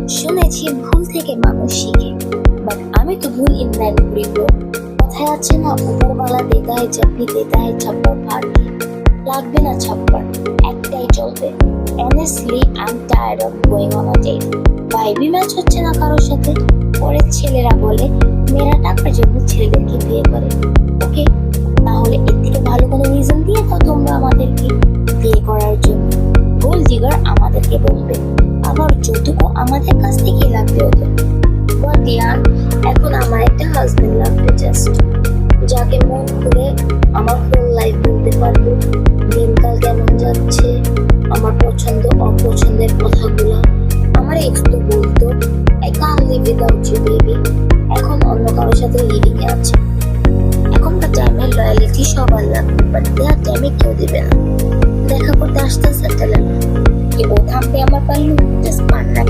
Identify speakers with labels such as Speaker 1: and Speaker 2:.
Speaker 1: শুনেছি ভুল থেকে মানুষ শিখে, বাট আমি তো ভুল ইনলাইন করি ব্রো। কথায় আছে না, উপরওয়ালা দেতা है चटनी देता है छप्पर फाड़ के। লাগবে না ছাপ্পার, একটাই চলবে। Honestly I am tired of going on a date. Vibe match হচ্ছে না কারোর সাথে। পরে ছেলেরা বলে মেয়েরা টাকার জন্য ছেলেদেরকে বিয়ে করে। ওকে, তাহলে এর থেকে ভালো কোনো রিজন দিয়ে দাও তোমরা আমাদেরকে বিয়ে করার জন্য। গোল্ড ডিগার আমাদেরকে বলবে, আবার যৌতুকও আমাদের কাছ থেকেই লাগবে ওদের। বাট ইয়ার, এখন আমার একটা হাজবেন্ড লাগবে জাস্ট, যাকে মন খুলে আমার হোল লাইফ বলতে পারবো। দিনকাল কেমন যাচ্ছে, আমার পছন্দ অপছন্দের কথাগুলো। আমার এক্স তো বলতো I can't live without you baby, এখন অন্য কারোর সাথে লিভিং এ আছে। এখনকার টাইমে লয়ালিটি সবার লাগবে, বাট দেয়ার টাইমে কেউ দিবে না। দেখা করতে আসতে সেটেল কি ও থামবে আমার পাল্লু, জাস্ট পান্না